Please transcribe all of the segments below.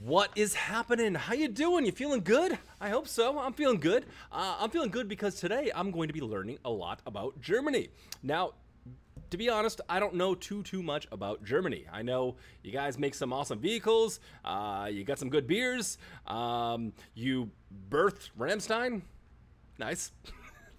What is happening? How you doing? You feeling good? I hope so. I'm feeling good. I'm feeling good because today I'm going to be learning a lot about Germany. Now, to be honest, I don't know too much about Germany. I know you guys make some awesome vehicles. You got some good beers. You birthed Ramstein. Nice.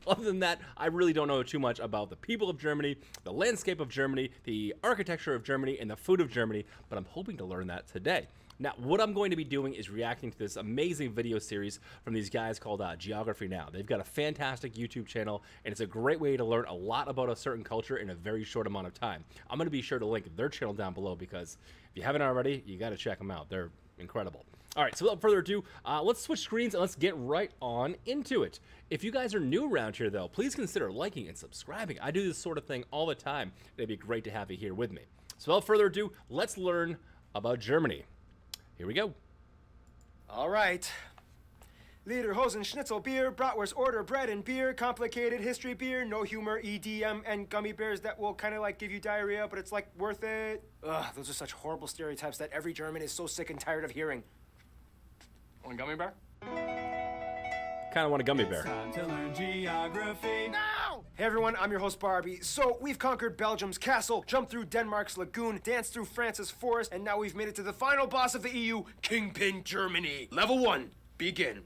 Other than that, I really don't know too much about the people of Germany, the landscape of Germany, the architecture of Germany, and the food of Germany, but I'm hoping to learn that today. Now, what I'm going to be doing is reacting to this amazing video series from these guys called Geography Now. They've got a fantastic YouTube channel, and it's a great way to learn a lot about a certain culture in a very short amount of time. I'm going to be sure to link their channel down below because if you haven't already, you got to check them out. They're incredible. All right, so without further ado, let's switch screens and let's get right on into it. If you guys are new around here, though, please consider liking and subscribing. I do this sort of thing all the time. It'd be great to have you here with me. So without further ado, let's learn about Germany. Here we go. All right. Lederhosen, Schnitzel, beer, bratwurst, order, bread and beer, complicated history beer, no humor, EDM, and gummy bears that will kind of like give you diarrhea, but it's like worth it. Ugh, those are such horrible stereotypes that every German is so sick and tired of hearing. Want a gummy bear? Kind of want a gummy bear. Time to learn geography. No! Hey everyone, I'm your host Barbie. So we've conquered Belgium's castle, jumped through Denmark's lagoon, danced through France's forest, and now we've made it to the final boss of the EU, Kingpin Germany. Level 1, begin.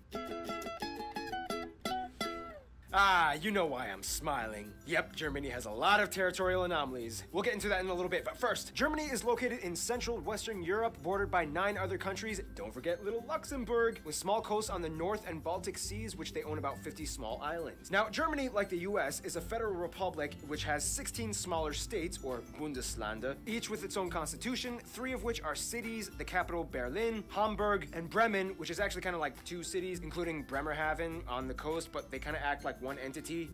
Ah, you know why I'm smiling. Yep, Germany has a lot of territorial anomalies. We'll get into that in a little bit, but first, Germany is located in central Western Europe, bordered by 9 other countries. Don't forget little Luxembourg, with small coasts on the North and Baltic Seas, which they own about 50 small islands. Now, Germany, like the US, is a federal republic which has 16 smaller states, or Bundesländer, each with its own constitution, 3 of which are cities, the capital Berlin, Hamburg, and Bremen, which is actually kind of like 2 cities, including Bremerhaven on the coast, but they kind of act like one entity.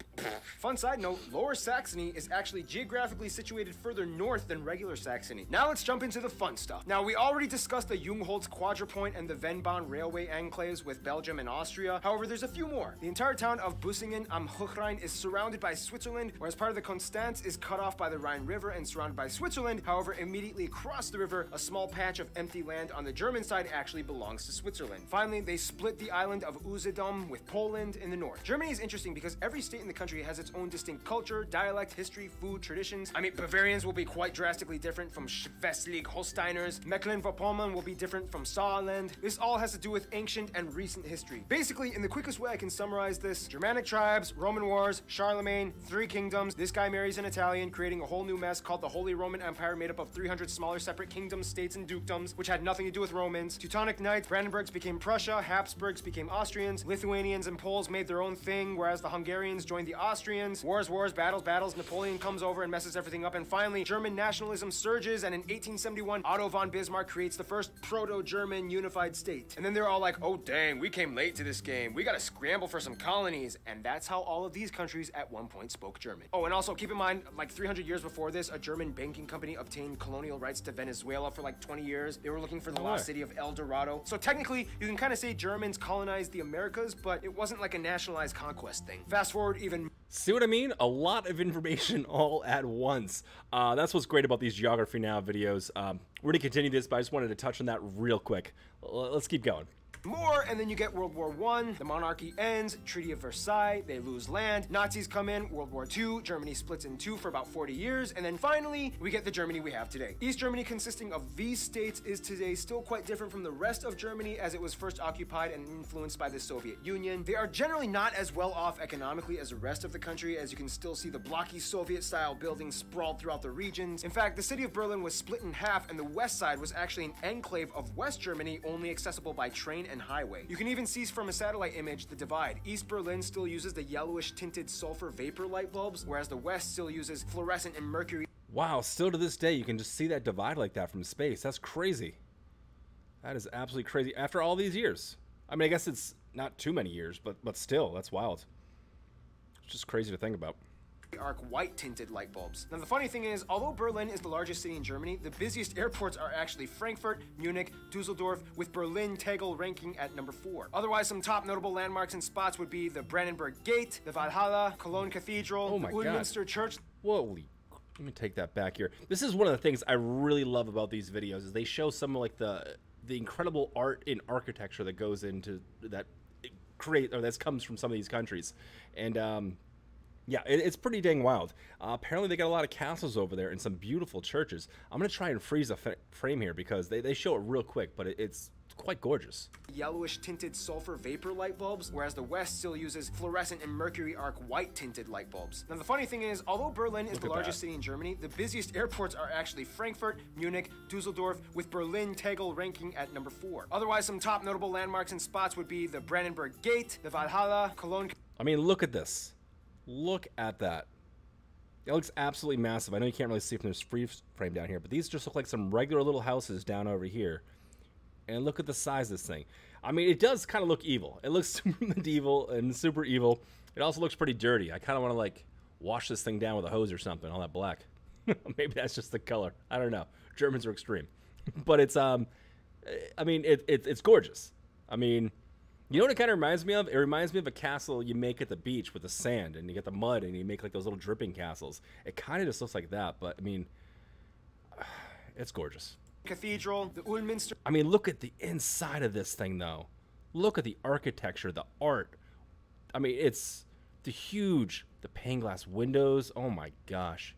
Fun side note, Lower Saxony is actually geographically situated further north than regular Saxony. Now let's jump into the fun stuff. Now, we already discussed the Jungholz Quadrupoint and the Vennbahn railway enclaves with Belgium and Austria. However, there's a few more. The entire town of Bussingen am Hochrhein is surrounded by Switzerland, whereas part of the Konstanz is cut off by the Rhine River and surrounded by Switzerland. However, immediately across the river, a small patch of empty land on the German side actually belongs to Switzerland. Finally, they split the island of Usedom with Poland in the north. Germany is interesting because every state in the country has its own distinct culture, dialect, history, food, traditions. I mean, Bavarians will be quite drastically different from Schleswig-Holsteiners. Mecklenburg-Vorpommern will be different from Saarland. This all has to do with ancient and recent history. Basically, in the quickest way I can summarize this, Germanic tribes, Roman wars, Charlemagne, 3 kingdoms, this guy marries an Italian, creating a whole new mess called the Holy Roman Empire, made up of 300 smaller separate kingdoms, states, and dukedoms, which had nothing to do with Romans. Teutonic Knights, Brandenburgs became Prussia, Habsburgs became Austrians, Lithuanians and Poles made their own thing, whereas the Hungarians joined the Austrians. Wars, battles, Napoleon comes over and messes everything up, and finally, German nationalism surges, and in 1871, Otto von Bismarck creates the first proto-German unified state. And then they're all like, oh dang, we came late to this game. We gotta scramble for some colonies. And that's how all of these countries at one point spoke German. Oh, and also keep in mind, like 300 years before this, a German banking company obtained colonial rights to Venezuela for like 20 years. They were looking for the lost city of El Dorado. So technically, you can kind of say Germans colonized the Americas, but it wasn't like a nationalized conquest thing. Fast forward even. See what I mean? A lot of information all at once. That's what's great about these Geography Now videos. We're going to continue this, but I just wanted to touch on that real quick. Let's keep going. More, and then you get World War I, the monarchy ends, Treaty of Versailles, they lose land, Nazis come in, World War II, Germany splits in 2 for about 40 years, and then finally, we get the Germany we have today. East Germany, consisting of these states, is today still quite different from the rest of Germany as it was first occupied and influenced by the Soviet Union. They are generally not as well off economically as the rest of the country, as you can still see the blocky Soviet-style buildings sprawled throughout the regions. In fact, the city of Berlin was split in half, and the west side was actually an enclave of West Germany, only accessible by train and highway. You can even see from a satellite image the divide. East Berlin still uses the yellowish tinted sulfur vapor light bulbs, whereas the west still uses fluorescent and mercury. Wow, still to this day, you can just see that divide like that from space. That's crazy. That is absolutely crazy. After all these years. I mean, I guess it's not too many years, but still, that's wild. It's just crazy to think about. Arc white tinted light bulbs. Now the funny thing is, although Berlin is the largest city in Germany, the busiest airports are actually Frankfurt, Munich, Dusseldorf, with Berlin Tegel ranking at number 4. Otherwise, some top notable landmarks and spots would be the Brandenburg Gate, the Valhalla, Cologne Cathedral, the Westminster Church. Holy, let me take that back here. This is one of the things I really love about these videos is they show some of like the the incredible art and architecture that goes into that that comes from some of these countries, and yeah, it's pretty dang wild. Apparently, they got a lot of castles over there and some beautiful churches. I'm gonna try and freeze a frame here because they show it real quick, but it's quite gorgeous. Yellowish tinted sulfur vapor light bulbs, whereas the West still uses fluorescent and mercury arc white tinted light bulbs. Now the funny thing is, although Berlin is the largest city in Germany, the busiest airports are actually Frankfurt, Munich, Dusseldorf, with Berlin Tegel ranking at number 4. Otherwise, some top notable landmarks and spots would be the Brandenburg Gate, the Valhalla, Cologne. I mean, look at this. Look at that. It looks absolutely massive. I know you can't really see from this freeze frame down here, but these just look like some regular little houses down over here. And look at the size of this thing. I mean, it does kind of look evil. It looks super medieval and super evil. It also looks pretty dirty. I kind of want to, like, wash this thing down with a hose or something, all that black. Maybe that's just the color. I don't know. Germans are extreme. But it's, I mean, it's gorgeous. I mean, you know what it kind of reminds me of? It reminds me of a castle you make at the beach with the sand, and you get the mud, and you make, like, those little dripping castles. It kind of just looks like that, but, I mean, it's gorgeous. Cathedral, the Ulminster. I mean, look at the inside of this thing, though. Look at the architecture, the art. I mean, it's the pane glass windows. Oh my gosh.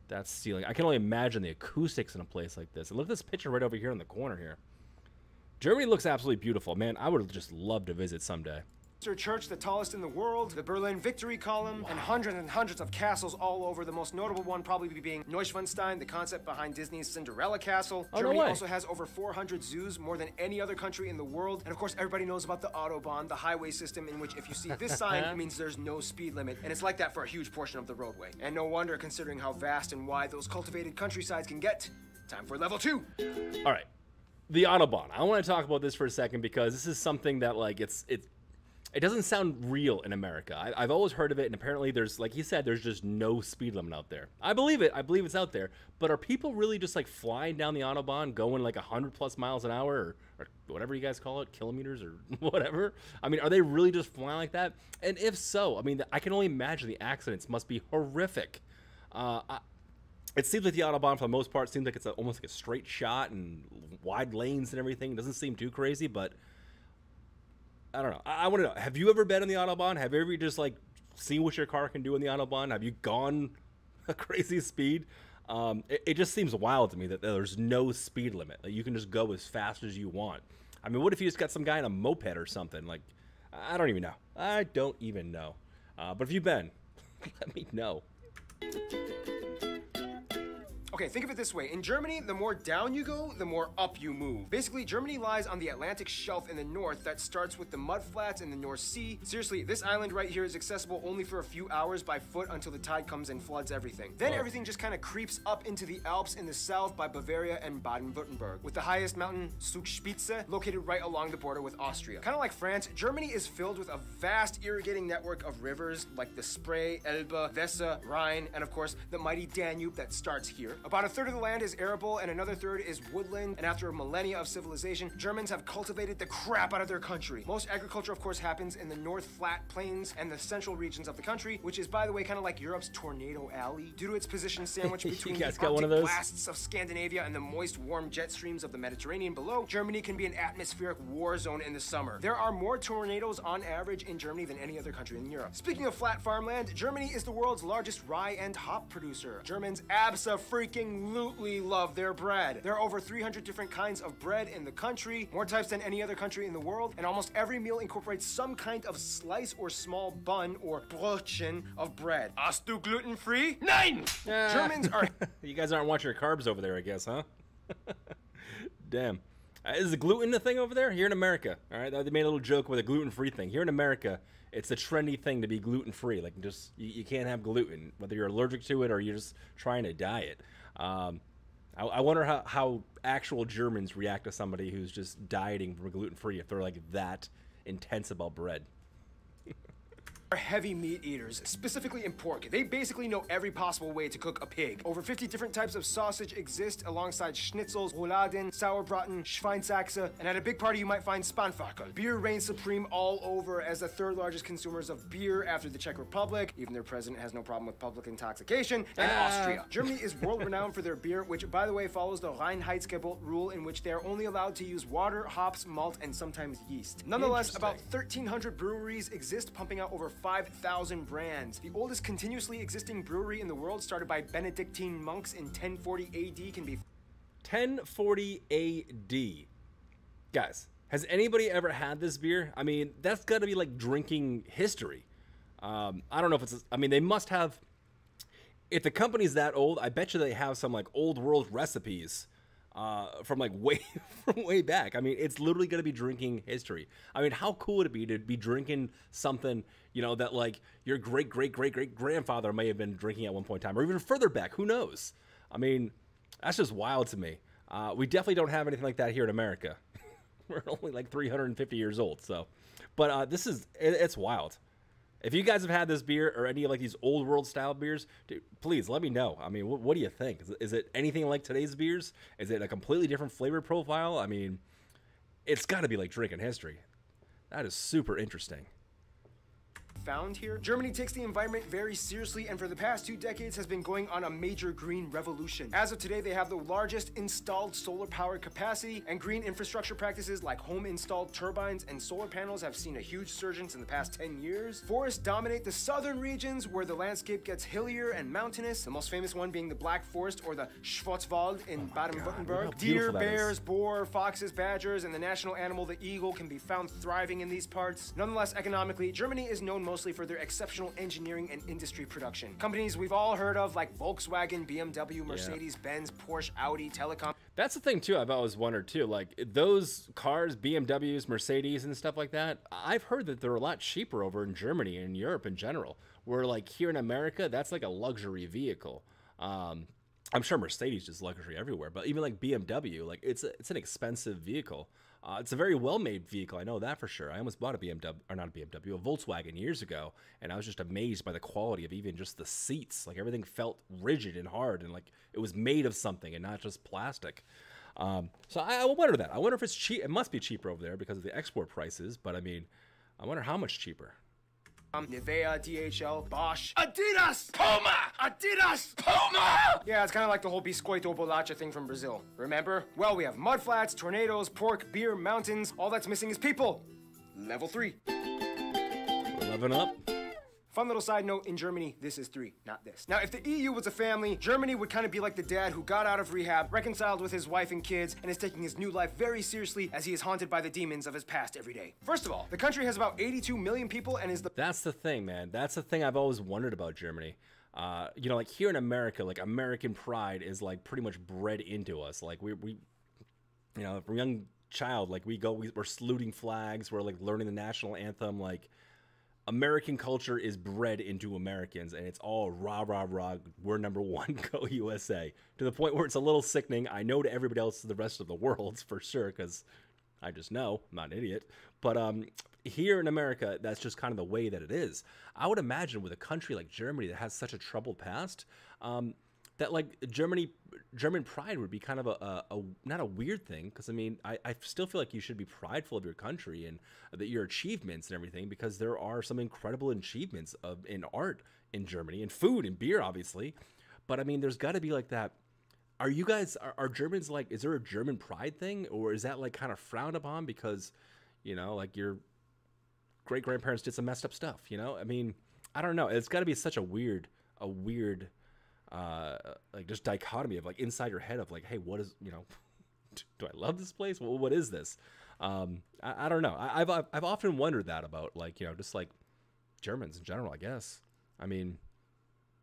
That's ceiling. I can only imagine the acoustics in a place like this. And look at this picture right over here in the corner here. Germany looks absolutely beautiful. Man, I would just love to visit someday. Church, the tallest in the world, the Berlin Victory Column, and hundreds of castles all over. The most notable one probably being Neuschwanstein, the concept behind Disney's Cinderella Castle. Germany also has over 400 zoos, more than any other country in the world. And of course, everybody knows about the Autobahn, the highway system in which if you see this sign, it means there's no speed limit. And it's like that for a huge portion of the roadway. And no wonder, considering how vast and wide those cultivated countrysides can get. Time for level 2. All right. The Autobahn. I want to talk about this for a second because this is something that, like, it doesn't sound real in America. I've always heard of it, and apparently there's, like he said, there's just no speed limit out there. I believe it. I believe it's out there. But are people really just, like, flying down the Autobahn, going, like, 100+ miles an hour, or whatever you guys call it, kilometers or whatever? I mean, are they really just flying like that? And if so, I mean, I can only imagine the accidents must be horrific. It seems like the Autobahn, for the most part, seems like it's almost like a straight shot and wide lanes and everything. It doesn't seem too crazy, but I don't know. I want to know, have you ever been on the Autobahn? Have you ever just, like, seen what your car can do in the Autobahn? Have you gone a crazy speed? It just seems wild to me that there's no speed limit. Like, you can just go as fast as you want. I mean, what if you just got some guy in a moped or something? Like, I don't even know. I don't even know. But if you've been, let me know. Okay, think of it this way. In Germany, the more down you go, the more up you move. Basically, Germany lies on the Atlantic shelf in the north that starts with the mudflats in the North Sea. Seriously, this island right here is accessible only for a few hours by foot until the tide comes and floods everything. Then everything just kind of creeps up into the Alps in the south by Bavaria and Baden-Württemberg, with the highest mountain, Zugspitze, located right along the border with Austria. Kind of like France, Germany is filled with a vast irrigating network of rivers like the Spree, Elbe, Weser, Rhine, and of course, the mighty Danube that starts here. About a third of the land is arable and another third is woodland, and after millennia of civilization, Germans have cultivated the crap out of their country. Most agriculture, of course, happens in the North Flat Plains and the central regions of the country, which is, by the way, kind of like Europe's Tornado Alley. Due to its position sandwiched between the Arctic blasts of Scandinavia and the moist, warm jet streams of the Mediterranean below, Germany can be an atmospheric war zone in the summer. There are more tornadoes on average in Germany than any other country in Europe. Speaking of flat farmland, Germany is the world's largest rye and hop producer. Germans abso-freaking-lutely love their bread. There are over 300 different kinds of bread in the country, more types than any other country in the world, and almost every meal incorporates some kind of slice or small bun or Brötchen of bread. Hast du gluten-free? Nein! Germans are... You guys aren't watching your carbs over there, I guess, huh? Damn. Is the gluten a thing over there? Here in America, all right? They made a little joke with a gluten-free thing. Here in America, it's a trendy thing to be gluten-free. Like, just you can't have gluten, whether you're allergic to it or you're just trying to diet. I wonder how actual Germans react to somebody who's just dieting from gluten-free if they're like that intense about bread. are heavy meat eaters, specifically in pork. They basically know every possible way to cook a pig. Over 50 different types of sausage exist alongside schnitzels, rouladen, sauerbraten, Schweinsachse, and at a big party you might find Spanferkel. Beer reigns supreme all over as the third largest consumers of beer after the Czech Republic. Even their president has no problem with public intoxication. And Austria. Germany is world renowned for their beer, which by the way follows the Reinheitsgebot rule in which they are only allowed to use water, hops, malt, and sometimes yeast. Nonetheless, about 1,300 breweries exist, pumping out over 5,000 brands. The oldest continuously existing brewery in the world, started by Benedictine monks in 1040 AD, can be 1040 AD. Guys, has anybody ever had this beer? I mean, that's got to be like drinking history. I don't know if it's, I mean, they must have, if the company's that old, I bet you they have some like old world recipes from like way back. I mean, it's literally going to be drinking history. I mean, how cool would it be to be drinking something, you know, that like your great grandfather may have been drinking at one point in time, or even further back, who knows? I mean, that's just wild to me. We definitely don't have anything like that here in America. We're only like 350 years old, so. But this is, it's wild. If you guys have had this beer or any of like these old world style beers, dude, please let me know. I mean, what do you think? Is it anything like today's beers? Is it a completely different flavor profile? I mean, it's got to be like drinking history. That is super interesting. Found here. Germany takes the environment very seriously and for the past 2 decades has been going on a major green revolution. As of today, they have the largest installed solar power capacity, and green infrastructure practices like home installed turbines and solar panels have seen a huge surge in the past 10 years. Forests dominate the southern regions where the landscape gets hillier and mountainous, the most famous one being the Black Forest or the Schwarzwald in Baden-Württemberg. Deer, bears, boar, foxes, badgers, and the national animal, the eagle, can be found thriving in these parts. Nonetheless, economically, Germany is known mostly for their exceptional engineering and industry production. Companies we've all heard of like Volkswagen, BMW, Mercedes-Benz, Porsche, Audi, Telecom. That's the thing too, I've always wondered too, like those cars, BMWs, Mercedes and stuff like that, I've heard that they're a lot cheaper over in Germany and Europe in general, where like here in America, that's like a luxury vehicle. I'm sure Mercedes is luxury everywhere, but even like BMW, like it's an expensive vehicle. It's a very well-made vehicle, I know that for sure. I almost bought a BMW, or not a BMW, a Volkswagen years ago, and I was just amazed by the quality of even just the seats. Like everything felt rigid and hard, and like it was made of something and not just plastic. So I wonder that. I wonder if it's cheap. It must be cheaper over there because of the export prices, but I mean, I wonder how much cheaper. Nivea, DHL, Bosch, Adidas, Puma, Adidas, Puma! Yeah, it's kind of like the whole Biscoito Bolacha thing from Brazil. Remember? Well, we have mudflats, tornadoes, pork, beer, mountains. All that's missing is people. Level 3. 11 up. Fun little side note, in Germany, this is 3, not this. Now, if the EU was a family, Germany would kind of be like the dad who got out of rehab, reconciled with his wife and kids, and is taking his new life very seriously as he is haunted by the demons of his past every day. First of all, the country has about 82 million people and is the— That's the thing, man. That's the thing I've always wondered about Germany. You know, like here in America, like American pride is like pretty much bred into us. Like we you know, from a young child, like we're saluting flags, we're like learning the national anthem, like American culture is bred into Americans, and it's all rah, rah, rah, we're number one, go USA. To the point where it's a little sickening. I know to everybody else, the rest of the world, for sure, because I just know, I'm not an idiot. But here in America, that's just kind of the way that it is. I would imagine with a country like Germany that has such a troubled past, that like German pride would be kind of a not a weird thing, because I mean I still feel like you should be prideful of your country and that your achievements and everything, because there are some incredible achievements in art in Germany, and food and beer obviously, but I mean there's got to be like that. Are you guys are Germans like, is there a German pride thing, or is that like kind of frowned upon because, you know, like your great grandparents did some messed up stuff, you know? I mean, I don't know, it's got to be such a weird like just dichotomy of like inside your head of like, hey, what is, you know, do I love this place? Well, what is this? I don't know. I've often wondered that about like, you know, just like Germans in general, I guess. I mean,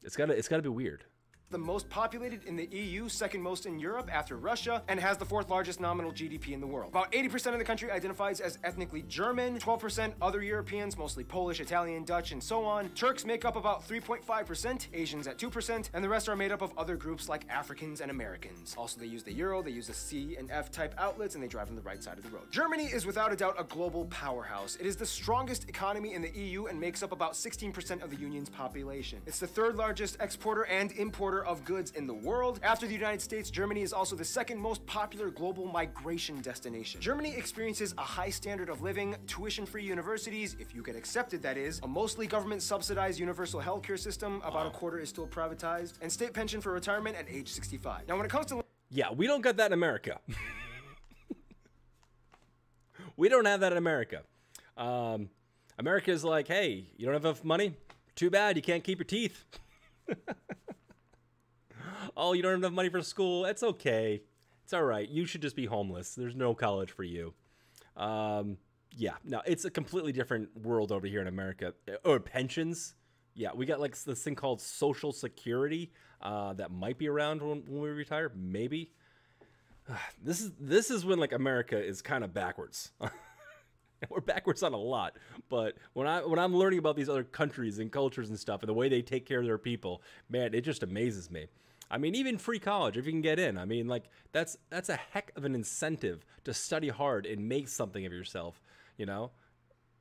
it's gotta be weird. the most populated in the EU, second most in Europe after Russia, and has the fourth largest nominal GDP in the world. About 80% of the country identifies as ethnically German, 12% other Europeans, mostly Polish, Italian, Dutch, and so on. Turks make up about 3.5%, Asians at 2%, and the rest are made up of other groups like Africans and Americans. Also, they use the euro, they use the C and F type outlets, and they drive on the right side of the road. Germany is without a doubt a global powerhouse. It is the strongest economy in the EU and makes up about 16% of the union's population. It's the third largest exporter and importer of goods in the world. After the United States, Germany is also the second most popular global migration destination. Germany experiences a high standard of living, tuition-free universities, if you get accepted that is, a mostly government-subsidized universal healthcare system, about a quarter is still privatized, and state pension for retirement at age 65. Now when it comes to... Yeah, we don't got that in America. We don't have that in America. America is like, hey, you don't have enough money? Too bad, you can't keep your teeth. Oh, you don't have enough money for school? It's okay. It's all right. You should just be homeless. There's no college for you. Yeah, no, it's a completely different world over here in America. Or pensions. Yeah, we got like this thing called Social Security that might be around when we retire. Maybe. This is when like America is kind of backwards. We're backwards on a lot, but when I'm learning about these other countries and cultures and stuff and the way they take care of their people, man, it just amazes me. I mean, even free college, if you can get in, I mean, like that's a heck of an incentive to study hard and make something of yourself, you know,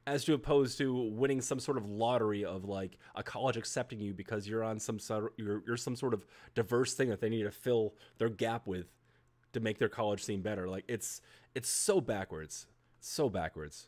as to opposed to winning some sort of lottery of like a college accepting you because you're on you're some sort of diverse thing that they need to fill their gap with to make their college seem better. Like it's so backwards. So backwards.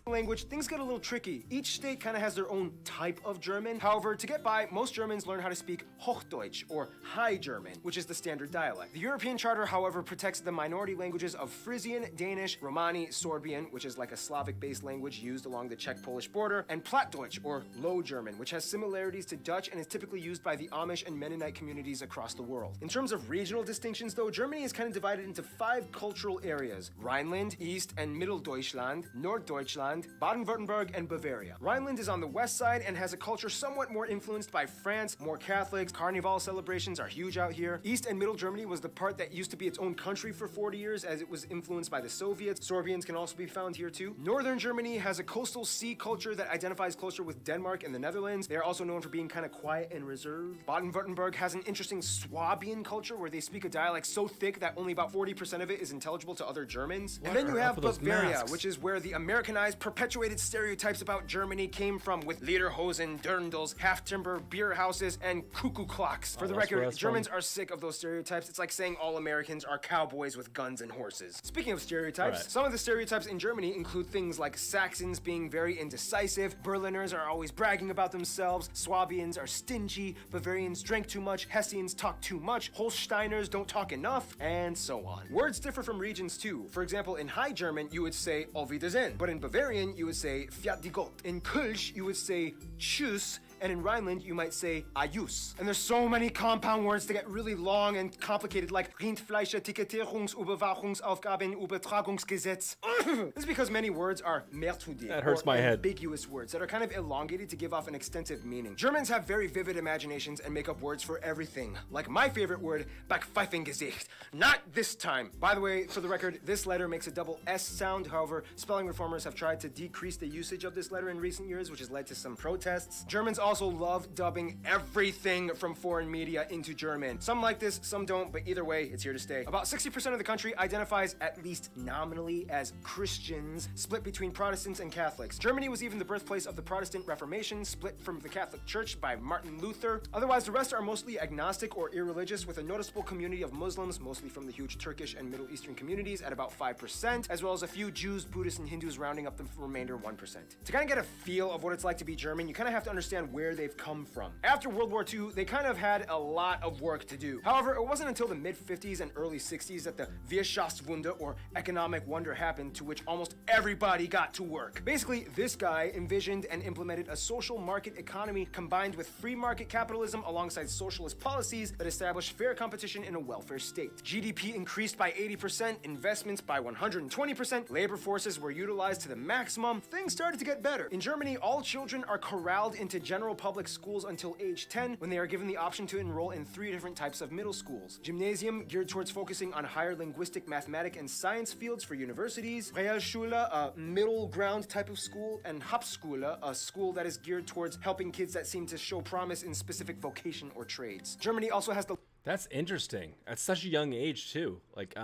Language, things get a little tricky. Each state kind of has their own type of German. However, to get by, most Germans learn how to speak Hochdeutsch, or High German, which is the standard dialect. The European Charter, however, protects the minority languages of Frisian, Danish, Romani, Sorbian, which is like a Slavic-based language used along the Czech-Polish border, and Plattdeutsch, or Low German, which has similarities to Dutch and is typically used by the Amish and Mennonite communities across the world. In terms of regional distinctions, though, Germany is kind of divided into 5 cultural areas: Rhineland, East and Middle Deutschland, Norddeutschland, Baden-Württemberg, and Bavaria. Rhineland is on the west side and has a culture somewhat more influenced by France, more Catholics. Carnival celebrations are huge out here. East and Middle Germany was the part that used to be its own country for 40 years as it was influenced by the Soviets. Sorbians can also be found here too. Northern Germany has a coastal sea culture that identifies closer with Denmark and the Netherlands. They are also known for being kind of quiet and reserved. Baden-Württemberg has an interesting Swabian culture where they speak a dialect so thick that only about 40% of it is intelligible to other Germans. And then you have Bavaria, which is where the Americanized, perpetuated stereotypes about Germany came from, with lederhosen, dirndls, half-timber, beer houses, and cuckoo clocks. For the record, Germans are sick of those stereotypes. It's like saying all Americans are cowboys with guns and horses. Speaking of stereotypes, some of the stereotypes in Germany include things like Saxons being very indecisive, Berliners are always bragging about themselves, Swabians are stingy, Bavarians drink too much, Hessians talk too much, Holsteiners don't talk enough, and so on. Words differ from regions too. For example, in High German, you would say Auf Wiedersehen, but in Bavarian, you would say Fiat die Gott. In Kölsch, you would say Tschüss, and in Rhineland, you might say Ayus. And there's so many compound words that get really long and complicated, like Rindfleischetikettierungsüberwachungsaufgaben Übertragungsgesetz. This is because many words are Mehrtudig, that hurts my head. Ambiguous words that are kind of elongated to give off an extensive meaning. Germans have very vivid imaginations and make up words for everything. Like my favorite word, Backpfeifengesicht. Not this time. By the way, for the record, this letter makes a double S sound. However, spelling reformers have tried to decrease the usage of this letter in recent years, which has led to some protests. Germans also love dubbing everything from foreign media into German. Some like this, some don't, but either way, it's here to stay. About 60% of the country identifies, at least nominally, as Christians, split between Protestants and Catholics. Germany was even the birthplace of the Protestant Reformation, split from the Catholic Church by Martin Luther. Otherwise, the rest are mostly agnostic or irreligious, with a noticeable community of Muslims, mostly from the huge Turkish and Middle Eastern communities, at about 5%, as well as a few Jews, Buddhists, and Hindus rounding up the remainder 1%. To kind of get a feel of what it's like to be German, you kind of have to understand where they've come from. After World War II, they kind of had a lot of work to do. However, it wasn't until the mid-50s and early 60s that the Wirtschaftswunder, or economic wonder, happened, to which almost everybody got to work. Basically, this guy envisioned and implemented a social market economy combined with free market capitalism alongside socialist policies that established fair competition in a welfare state. GDP increased by 80%, investments by 120%, labor forces were utilized to the maximum. Things started to get better. In Germany, all children are corralled into general general public schools until age 10, when they are given the option to enroll in 3 different types of middle schools. Gymnasium, geared towards focusing on higher linguistic, mathematic, and science fields for universities. Realschule, a middle ground type of school. And Hauptschule, a school that is geared towards helping kids that seem to show promise in specific vocation or trades. Germany also has the... That's interesting. At such a young age too. Like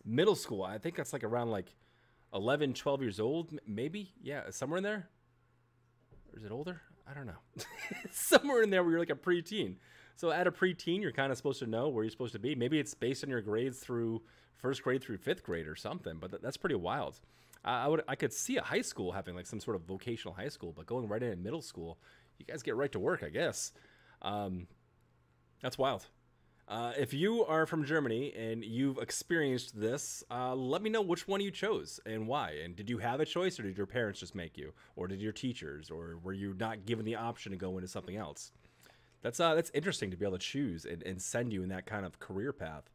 middle school. I think that's like around like 11, 12 years old, maybe. Yeah, somewhere in there. Or is it older? I don't know. Somewhere in there where you're like a preteen. So at a preteen, you're kind of supposed to know where you're supposed to be. Maybe it's based on your grades through first grade through 5th grade or something. But that's pretty wild. I could see a high school having like some sort of vocational high school, but going right in middle school, you guys get right to work, I guess. That's wild. If you are from Germany and you've experienced this, let me know which one you chose and why. And did you have a choice, or did your parents just make you, or did your teachers, or were you not given the option to go into something else? That's interesting to be able to choose and send you in that kind of career path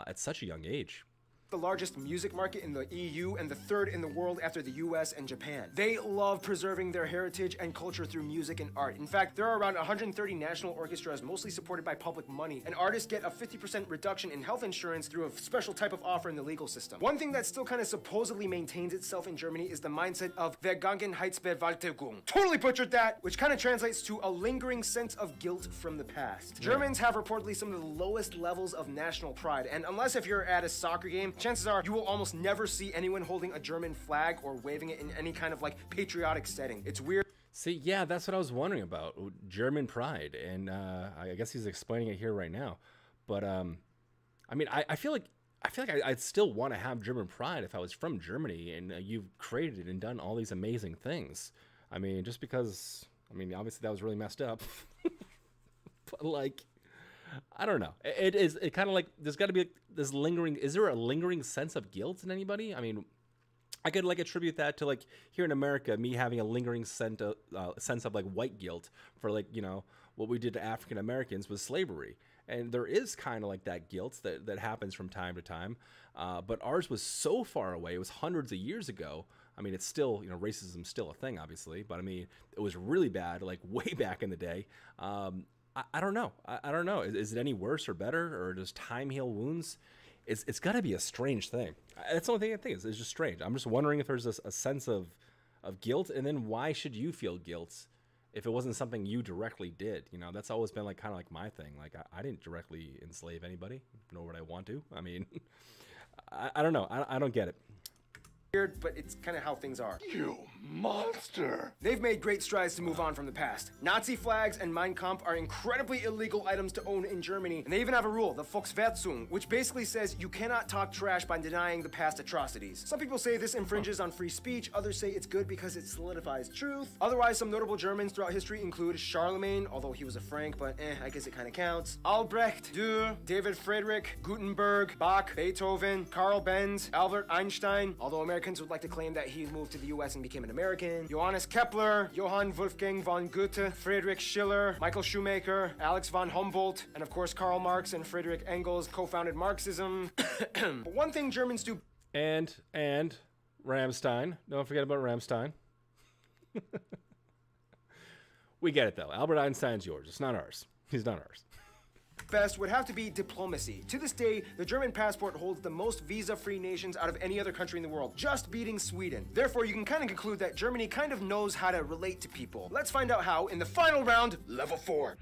at such a young age. The largest music market in the EU and the 3rd in the world after the US and Japan. They love preserving their heritage and culture through music and art. In fact, there are around 130 national orchestras, mostly supported by public money, and artists get a 50% reduction in health insurance through a special type of offer in the legal system. One thing that still kind of supposedly maintains itself in Germany is the mindset of Vergangenheitsbewältigung. Totally butchered that, which kind of translates to a lingering sense of guilt from the past. Yeah. Germans have reportedly some of the lowest levels of national pride, and unless if you're at a soccer game, chances are you will almost never see anyone holding a German flag or waving it in any kind of like patriotic setting. It's weird. See, yeah, that's what I was wondering about, German pride, and I guess he's explaining it here right now. But I mean, I feel like I'd still want to have German pride if I was from Germany and you've created and done all these amazing things. I mean, just because, I mean, obviously that was really messed up, but like, I don't know. It kind of like, there's got to be this lingering, is there a lingering sense of guilt in anybody? I mean, I could like attribute that to like here in America, me having a lingering sense of like white guilt for like, you know, what we did to African Americans with slavery. And there is kind of like that guilt that happens from time to time. But ours was so far away. It was hundreds of years ago. I mean, it's still, you know, racism's still a thing, obviously. But I mean, it was really bad, like way back in the day. I don't know. I don't know. Is it any worse or better, or does time heal wounds? It's got to be a strange thing. That's the only thing I think. It's just strange. I'm just wondering if there's a sense of guilt, and then why should you feel guilt if it wasn't something you directly did? You know, that's always been like kind of like my thing. Like I didn't directly enslave anybody, nor would I want to. I mean, I don't know. I don't get it. Weird, but it's kind of how things are. You monster! They've made great strides to move on from the past. Nazi flags and Mein Kampf are incredibly illegal items to own in Germany, and they even have a rule, the Volksverhetzung, which basically says you cannot talk trash by denying the past atrocities. Some people say this infringes on free speech, others say it's good because it solidifies truth. Otherwise, some notable Germans throughout history include Charlemagne, although he was a Frank, but I guess it kind of counts. Albrecht, Dürer, David Friedrich, Gutenberg, Bach, Beethoven, Karl Benz, Albert Einstein, although Americans would like to claim that he moved to the US and became an American, Johannes Kepler, Johann Wolfgang von Goethe, Friedrich Schiller, Michael Schumacher, Alex von Humboldt, and of course Karl Marx and Friedrich Engels co-founded Marxism. But one thing Germans do... And Rammstein. Don't forget about Rammstein. We get it, though. Albert Einstein's yours. It's not ours. He's not ours. Best would have to be diplomacy. To this day, the German passport holds the most visa-free nations out of any other country in the world, just beating Sweden. Therefore, you can kind of conclude that Germany kind of knows how to relate to people. Let's find out how in the final round, level 4.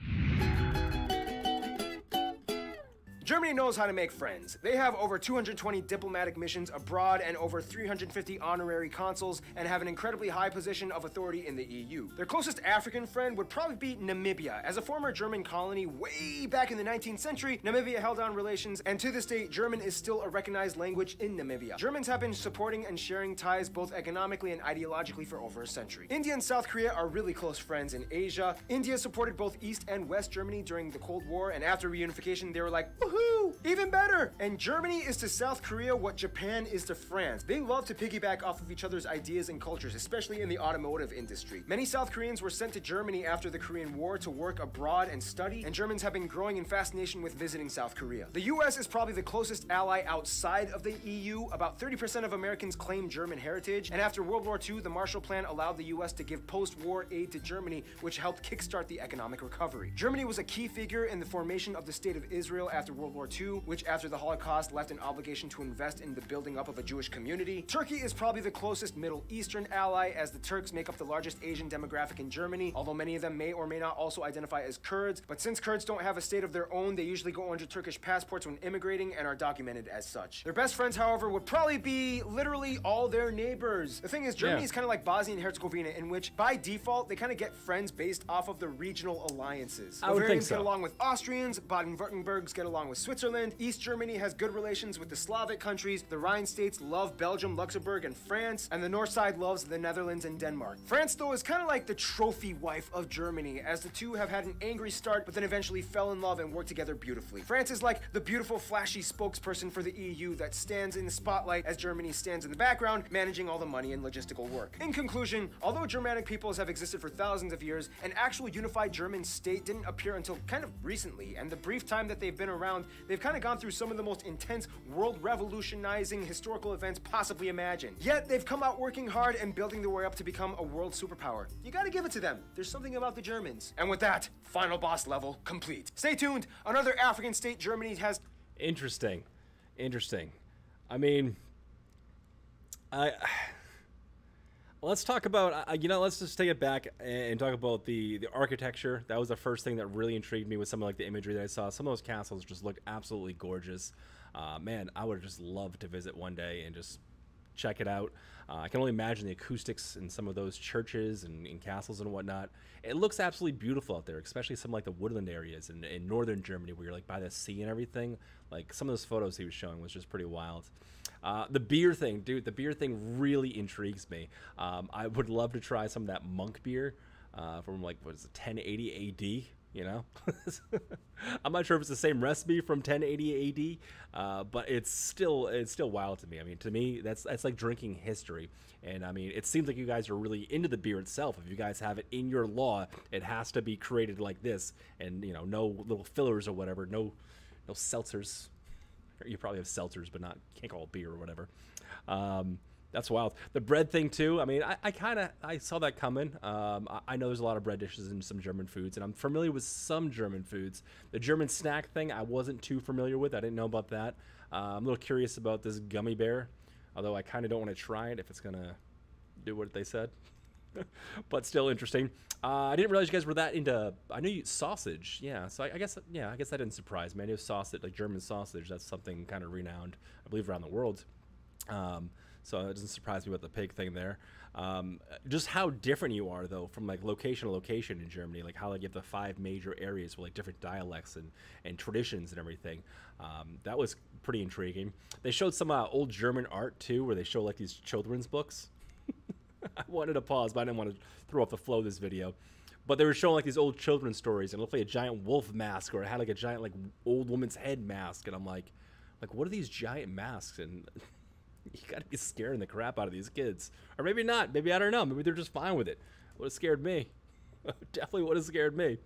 Germany knows how to make friends. They have over 220 diplomatic missions abroad and over 350 honorary consuls, and have an incredibly high position of authority in the EU. Their closest African friend would probably be Namibia. As a former German colony way back in the 19th century, Namibia held on relations, and to this day, German is still a recognized language in Namibia. Germans have been supporting and sharing ties both economically and ideologically for over a century. India and South Korea are really close friends in Asia. India supported both East and West Germany during the Cold War, and after reunification, they were like, woohoo! Woohoo! Even better! And Germany is to South Korea what Japan is to France. They love to piggyback off of each other's ideas and cultures, especially in the automotive industry. Many South Koreans were sent to Germany after the Korean War to work abroad and study, and Germans have been growing in fascination with visiting South Korea. The US is probably the closest ally outside of the EU. About 30% of Americans claim German heritage, and after World War II, the Marshall Plan allowed the US to give post-war aid to Germany, which helped kickstart the economic recovery. Germany was a key figure in the formation of the State of Israel after World War II, which after the Holocaust left an obligation to invest in the building up of a Jewish community. Turkey is probably the closest Middle Eastern ally, as the Turks make up the largest Asian demographic in Germany, although many of them may or may not also identify as Kurds. But since Kurds don't have a state of their own, they usually go under Turkish passports when immigrating and are documented as such. Their best friends, however, would probably be literally all their neighbors. The thing is, Germany is kind of like Bosnia and Herzegovina, in which by default they kind of get friends based off of the regional alliances. I would think Bavarians so. get along with Austrians, Baden-Württembergs get along with Switzerland, East Germany has good relations with the Slavic countries, the Rhine states love Belgium, Luxembourg, and France, and the north side loves the Netherlands and Denmark. France, though, is kind of like the trophy wife of Germany, as the two have had an angry start, but then eventually fell in love and worked together beautifully. France is like the beautiful, flashy spokesperson for the EU that stands in the spotlight as Germany stands in the background, managing all the money and logistical work. In conclusion, although Germanic peoples have existed for thousands of years, an actual unified German state didn't appear until kind of recently, and the brief time that they've been around, they've kind of gone through some of the most intense, world-revolutionizing historical events possibly imagined. Yet, they've come out working hard and building their way up to become a world superpower. You gotta give it to them. There's something about the Germans. And with that, final boss level complete. Stay tuned. Another African state Germany has... Interesting. I mean, let's talk about, let's just take it back and talk about the architecture. That was the first thing that really intrigued me with some of like the imagery that I saw. Some of those castles just looked absolutely gorgeous. Man, I would just love to visit one day and just check it out. I can only imagine the acoustics in some of those churches and in castles and whatnot. It looks absolutely beautiful out there, especially some like the woodland areas in northern Germany where you're like by the sea and everything. Like some of those photos he was showing was just pretty wild. The beer thing, dude, the beer thing really intrigues me. I would love to try some of that monk beer from like, what is it, 1080 AD? You know, I'm not sure if it's the same recipe from 1080 AD, but it's still wild to me. I mean, to me, that's like drinking history. And I mean, it seems like you guys are really into the beer itself. If you guys have it in your law, it has to be created like this, and you know, no little fillers or whatever, no seltzers. You probably have seltzers, but can't call it beer or whatever. That's wild. The bread thing too. I mean, I saw that coming. I know there's a lot of bread dishes in some German foods, and I'm familiar with some German foods. The German snack thing, I wasn't too familiar with. I didn't know about that. I'm a little curious about this gummy bear, although I kind of don't want to try it if it's gonna do what they said. But still interesting. I didn't realize you guys were that into. I knew sausage. Yeah, so I guess that didn't surprise me. I knew sausage, like German sausage. That's something kind of renowned, I believe, around the world. So it doesn't surprise me about the pig thing there. Just how different you are, though, from like location to location in Germany, like how like you have the 5 major areas with like different dialects and traditions and everything. That was pretty intriguing. They showed some old German art too, where they show like these children's books. I wanted to pause, but I didn't want to throw off the flow of this video. But they were showing like these old children's stories, and it looked like a giant wolf mask, or it had like a giant like old woman's head mask, and I'm like, what are these giant masks? And you gotta be scaring the crap out of these kids. Or maybe not. Maybe, I don't know. Maybe they're just fine with it. Would have scared me. Definitely would have scared me.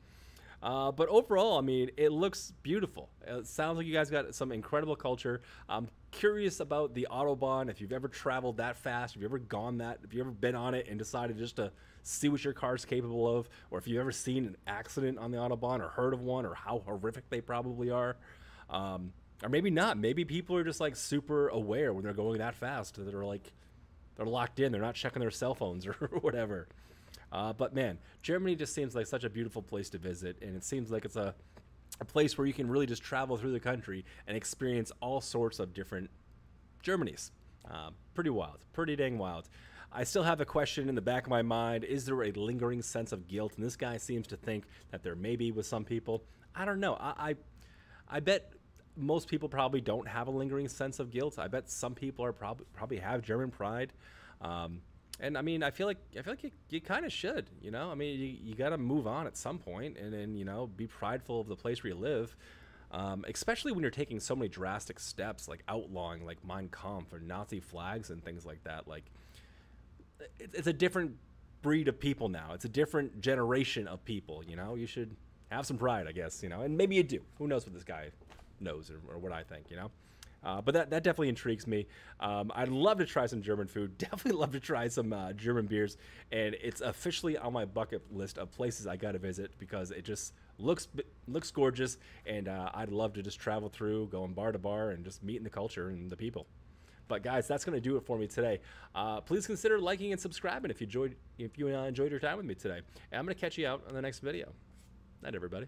But overall, I mean, it looks beautiful. It sounds like you guys got some incredible culture. I'm curious about the Autobahn. If you've ever traveled that fast, if you've ever gone that, if you've ever been on it and decided just to see what your car's capable of, or if you've ever seen an accident on the Autobahn or heard of one, or how horrific they probably are. Or maybe not. Maybe people are just like super aware when they're going that fast. They're like, they're locked in. They're not checking their cell phones or whatever. But man, Germany just seems like such a beautiful place to visit. And it seems like it's a place where you can really just travel through the country and experience all sorts of different Germanys. Pretty wild. Pretty dang wild. I still have a question in the back of my mind. Is there a lingering sense of guilt? And this guy seems to think that there may be with some people. I don't know. I bet most people probably don't have a lingering sense of guilt. I bet some people are probably have German pride. And I mean, I feel like you kind of should, you know. I mean, you got to move on at some point, and then, you know, be prideful of the place where you live. especially when you're taking so many drastic steps, like outlawing like Mein Kampf or Nazi flags and things like that. Like, it's a different breed of people now. It's a different generation of people, you know? You should have some pride, I guess, you know? And maybe you do. Who knows what this guy knows or what I think, you know? But that definitely intrigues me. I'd love to try some German food. Definitely love to try some German beers. And it's officially on my bucket list of places I got to visit because it just looks gorgeous. And I'd love to just travel through, going bar to bar, and just meeting the culture and the people. But guys, that's going to do it for me today. Please consider liking and subscribing if you enjoyed your time with me today. And I'm going to catch you out on the next video. Night, everybody.